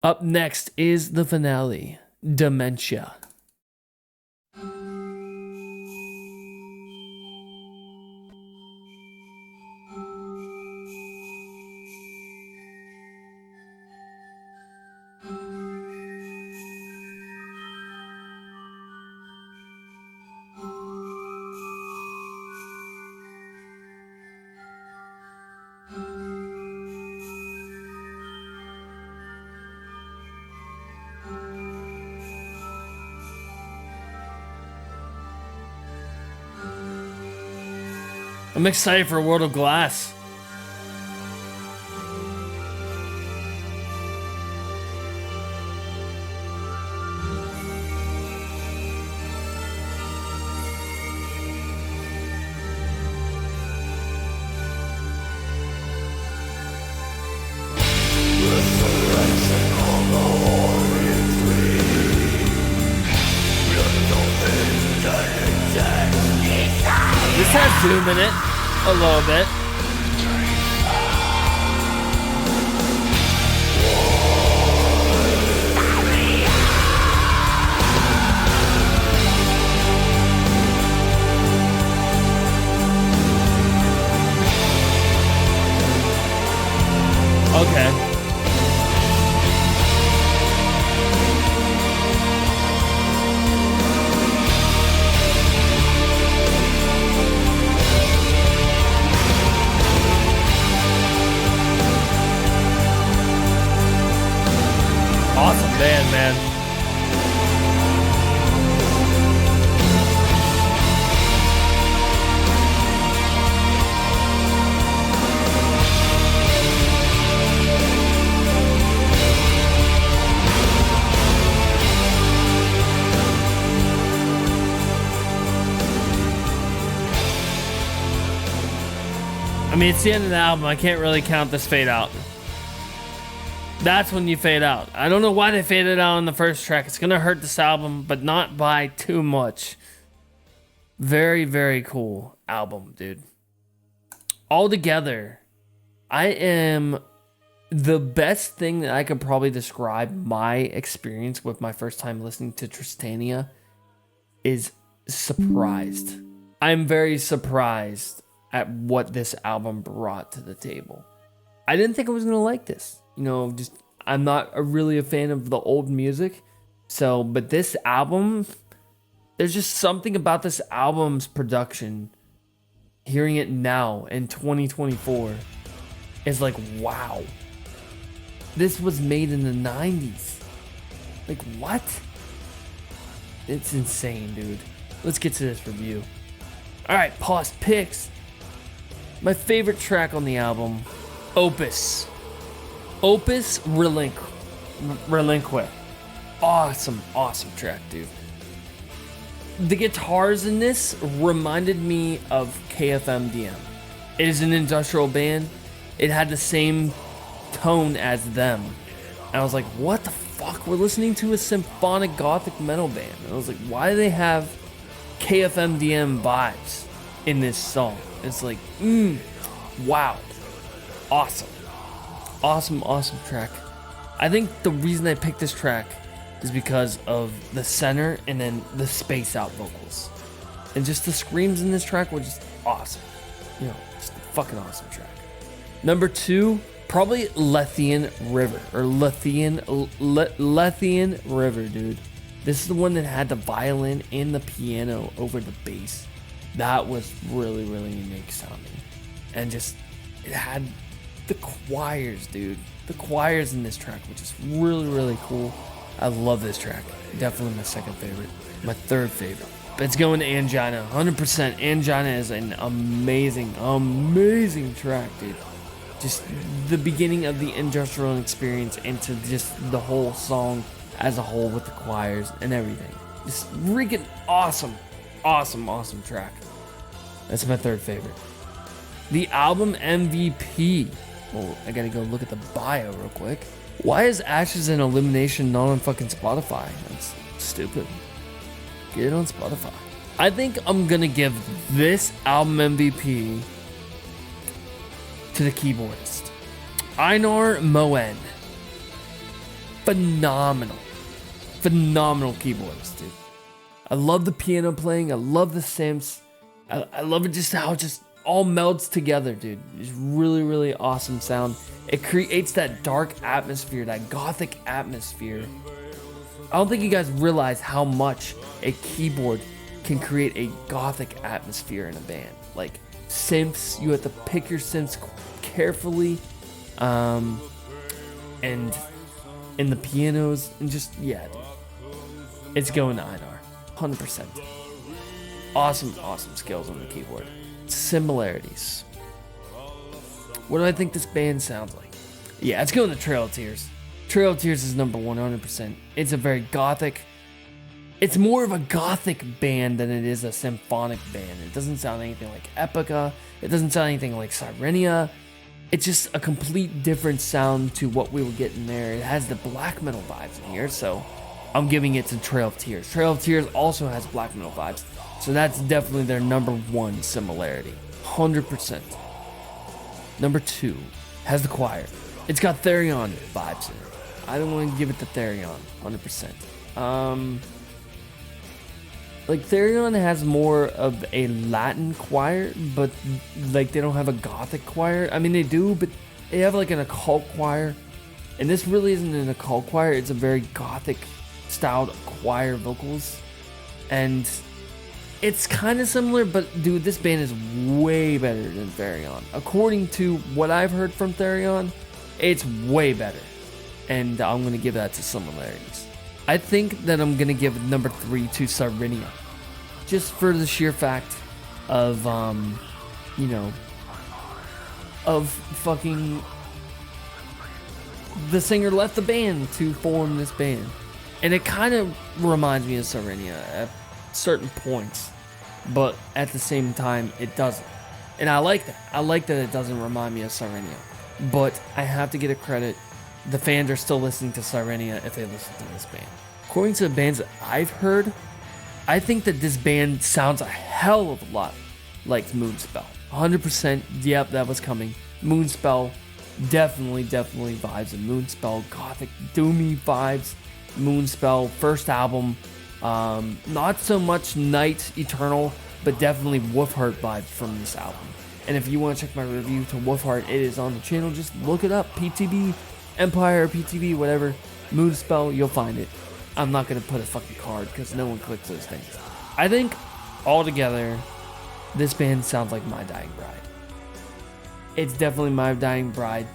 Up next is the finale, Dementia. I'm excited for World of Glass. This has Doom in it, a little bit. Okay. Awesome band, man. I mean, it's the end of the album. I can't really count this fade out. That's when you fade out. I don't know why they faded out on the first track. It's going to hurt this album, but not by too much. Very, very cool album, dude. Altogether, I am... The best thing that I could probably describe my experience with my first time listening to Tristania is surprised. I'm very surprised at what this album brought to the table. I didn't think I was going to like this. You know, just I'm not really a fan of the old music. So, but this album, there's just something about this album's production. Hearing it now in 2024 is like, wow. This was made in the 90s. Like, what? It's insane, dude. Let's get to this review. Alright, pause picks. My favorite track on the album, Opus. Opus Relinque. Awesome, awesome track, dude. The guitars in this reminded me of KFMDM. It is an industrial band. It had the same tone as them. And I was like, what the fuck? We're listening to a symphonic gothic metal band. And I was like, why do they have KFMDM vibes in this song? It's like, wow. Awesome. Awesome, awesome track. I think the reason I picked this track is because of the center and then the space out vocals. And just the screams in this track were just awesome. You know, just a fucking awesome track. Number 2, probably Lethean River. Or Lethean River, dude. This is the one that had the violin and the piano over the bass. That was really, really unique sounding. And just, it had the choirs, dude. The choirs in this track, which is really, really cool. I love this track. Definitely my second favorite. My third favorite. It's going to Angina. 100%. Angina is an amazing, amazing track, dude. Just the beginning of the industrial experience into just the whole song as a whole with the choirs and everything. Just freaking awesome. Awesome, awesome track. That's my third favorite. The album MVP. Well, I gotta go look at the bio real quick. Why is Ashes and Illumination not on fucking Spotify? That's stupid. Get it on Spotify. I think I'm gonna give this album MVP to the keyboardist, Einar Moen. phenomenal keyboardist, dude. I love the piano playing. I love the synths. I love it just how it just all melds together, dude. It's really, really awesome sound. It creates that dark atmosphere, that gothic atmosphere. I don't think you guys realize how much a keyboard can create a gothic atmosphere in a band. Like synths, you have to pick your synths carefully, and in the pianos, and just, yeah, dude. It's going to Einar, 100%. Awesome skills on the keyboard. Similarities. What do I think this band sounds like? Yeah, it's going to Trail of Tears. Trail of Tears is number 100%. It's a very gothic. It's more of a gothic band than it is a symphonic band. It doesn't sound anything like Epica. It doesn't sound anything like Sirenia. It's just a complete different sound to what we were getting there. It has the black metal vibes in here, so I'm giving it to Trail of Tears. Trail of Tears also has black metal vibes, so that's definitely their number one similarity. 100%. Number 2 has the choir. It's got Therion vibes in it. I don't want to give it to Therion, 100%. Like Therion has more of a Latin choir, but like they don't have a gothic choir. I mean they do, but they have like an occult choir. And this really isn't an occult choir, it's a very gothic styled choir vocals. And it's kind of similar, but dude, this band is way better than Therion. According to what I've heard from Therion, it's way better. And I'm going to give that to similarities. I think that I'm going to give number 3 to Sirenia. Just for the sheer fact of, of fucking... The singer left the band to form this band. And it kind of reminds me of Sirenia at certain points. But at the same time, it doesn't. And I like that. I like that it doesn't remind me of Sirenia. But I have to get a credit. The fans are still listening to Sirenia if they listen to this band. According to the bands that I've heard, I think that this band sounds a hell of a lot like Moonspell. 100%, yep, that was coming. Moonspell, definitely vibes of Moonspell. Gothic, doomy vibes. Moonspell, first album. Not so much Night Eternal, but definitely Wolfheart vibes from this album. And if you want to check my review to Wolfheart, it is on the channel. Just look it up. PTB, Empire, PTB, whatever. Moonspell, you'll find it. I'm not going to put a fucking card because no one clicks those things. I think, altogether, this band sounds like My Dying Bride. It's definitely My Dying Bride.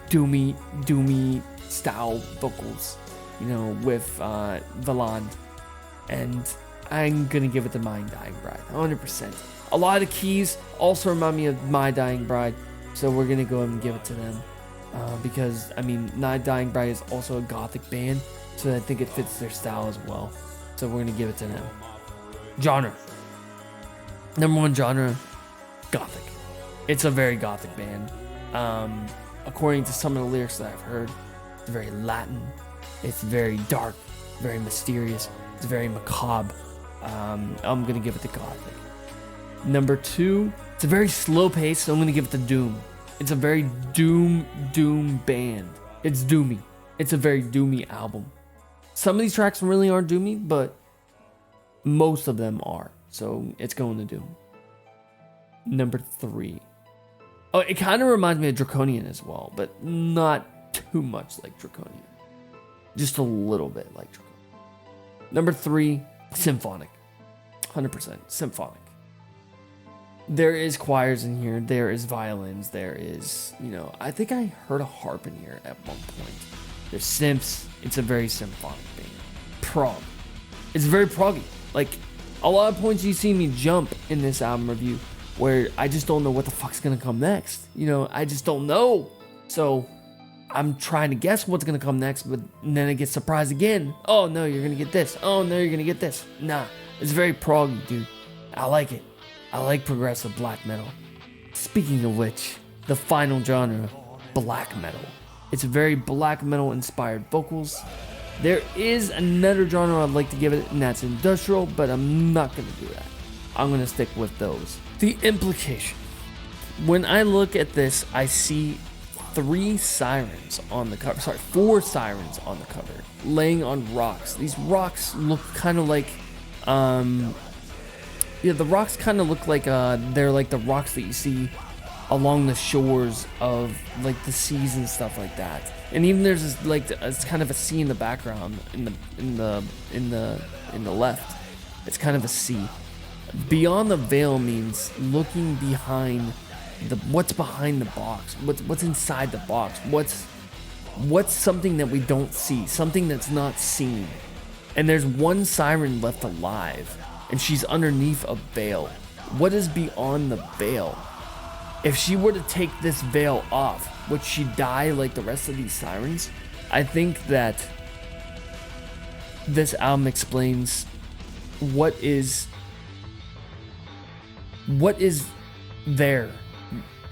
Doomy style vocals, with Valand. And I'm going to give it to My Dying Bride, 100%. A lot of the keys also remind me of My Dying Bride, so we're going to go ahead and give it to them. Because, My Dying Bride is also a gothic band, so I think it fits their style as well. So we're going to give it to them. Genre. Number 1 genre, gothic. It's a very gothic band. According to some of the lyrics that I've heard, it's very Latin. It's very dark, very mysterious. It's very macabre. I'm going to give it to gothic. Number 2, it's a very slow pace, so I'm going to give it to Doom. It's a very doom band. It's doomy. It's a very doomy album. Some of these tracks really aren't doomy, but most of them are. So it's going to Doom. Number 3. Oh, it kind of reminds me of Draconian as well, but not too much like Draconian. Just a little bit like Draconian. Number 3, Symphonic. 100% Symphonic. There is choirs in here. There is violins. There is, I think I heard a harp in here at one point. There's synths. It's a very symphonic band. Prog. It's very proggy. Like, a lot of points you see me jump in this album review where I just don't know what the fuck's gonna come next. I just don't know. So, I'm trying to guess what's gonna come next, but then I get surprised again. Oh no, you're gonna get this. Oh no, you're gonna get this. Nah, it's very proggy, dude. I like it. I like progressive black metal. Speaking of which, the final genre, black metal. It's very black metal inspired vocals. There is another genre I'd like to give it, and that's industrial, but I'm not going to do that. I'm going to stick with those. The implication. When I look at this, I see 3 sirens on the cover. Sorry, 4 sirens on the cover, laying on rocks. These rocks look kind of like, yeah, the rocks kind of look like they're like the rocks that you see along the shores of like the seas and stuff like that. And even there's this, like, it's kind of a sea in the background in the left. It's kind of a sea. Beyond the veil means looking behind what's behind the box, what's inside the box, what's something that we don't see, something that's not seen. And there's one siren left alive, and she's underneath a veil. What is beyond the veil? If she were to take this veil off, would she die like the rest of these sirens? I think that this album explains what is there.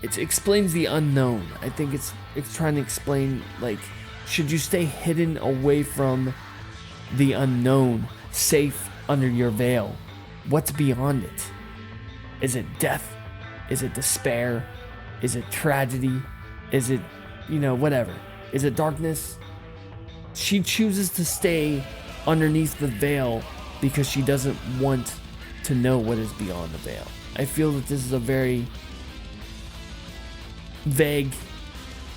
It explains the unknown. I think it's trying to explain, like, should you stay hidden away from the unknown, safe under your veil? What's beyond it? Is it death? Is it despair? Is it tragedy? Is it, whatever? Is it darkness? She chooses to stay underneath the veil because she doesn't want to know what is beyond the veil. I feel that this is a very vague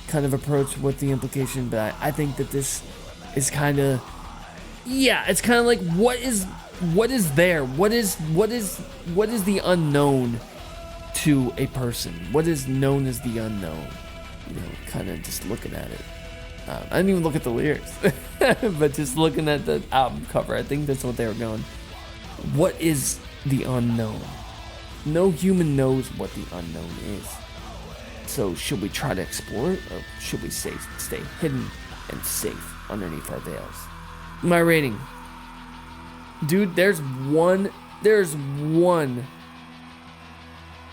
kind of approach with the implication, but I think that this is kind of, it's kind of like, what is there? What is the unknown to a person? What is known as the unknown? Kind of just looking at it. I didn't even look at the lyrics, but just looking at the album cover, I think that's what they were going. What is the unknown? No human knows what the unknown is. So should we try to explore it, or should we stay hidden and safe underneath our veils? My rating. Dude, there's one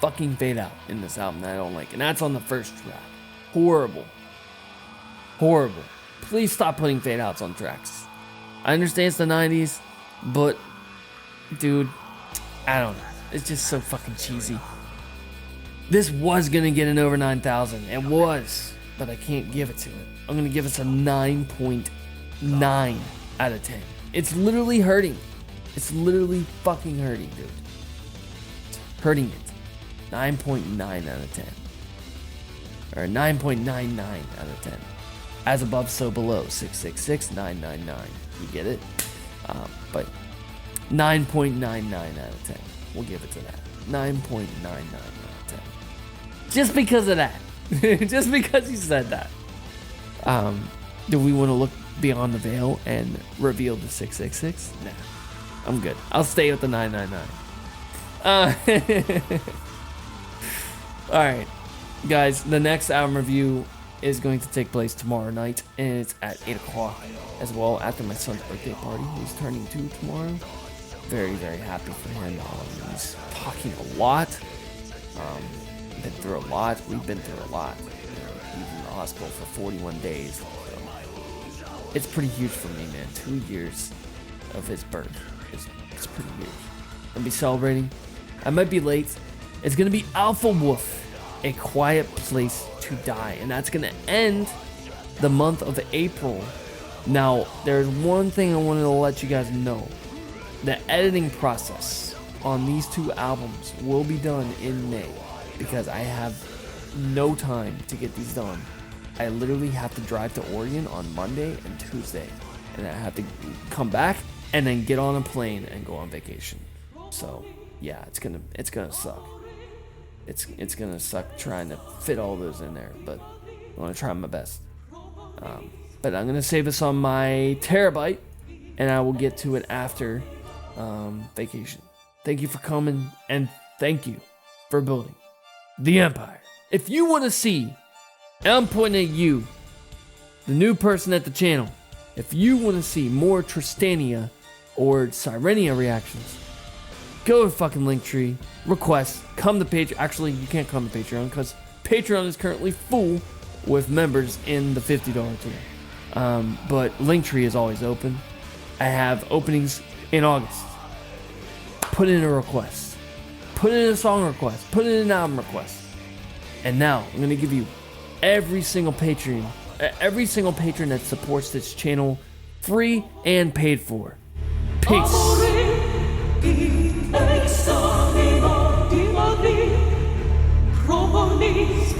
fucking fade out in this album that I don't like, and that's on the first track. Horrible. Please stop putting fade outs on tracks. I understand it's the 90s, but dude, I don't know. It's just so fucking cheesy. This was gonna get an over 9,000. It was, but I can't give it to it. I'm gonna give it a 9.9 out of 10. It's literally hurting. It's literally fucking hurting, dude. It's hurting it. 9.9 out of 10. Or 9.99 out of 10. As above, so below. 666-999. You get it? But 9.99 out of 10. We'll give it to that. 9.99 out of 10. Just because of that. Just because he said that. Do we want to look beyond the veil and reveal the 666? Nah. I'm good. I'll stay with the 999. Alright. Guys, the next album review is going to take place tomorrow night, and it's at 8 o'clock as well, after my son's birthday party. He's turning 2 tomorrow. Very, very happy for him. He's talking a lot. Been through a lot. We've been through a lot. He's in the hospital for 41 days. So it's pretty huge for me, man. 2 years of his birth. It's pretty huge. I'm gonna be celebrating. I might be late. It's gonna be Alpha Wolf, A Quiet Place to Die, and that's gonna end the month of April. Now, there's one thing I wanted to let you guys know. The editing process on these 2 albums will be done in May, because I have no time to get these done. I literally have to drive to Oregon on Monday and Tuesday, and I have to come back and then get on a plane and go on vacation. So yeah, it's gonna suck. It's gonna suck trying to fit all those in there, but I'm gonna try my best. But I'm gonna save this on my terabyte, and I will get to it after vacation. Thank you for coming, and thank you for building the Empire. If you want to see, and I'm pointing at you, the new person at the channel, if you want to see more Tristania or Sirenia reactions, go to fucking Linktree, request, come to Patreon. Actually, you can't come to Patreon because Patreon is currently full with members in the $50 tier. But Linktree is always open. I have openings in August. Put in a request. Put in a song request. Put in an album request. And now I'm going to give you every single patron that supports this channel, free and paid for. Peace. Promonis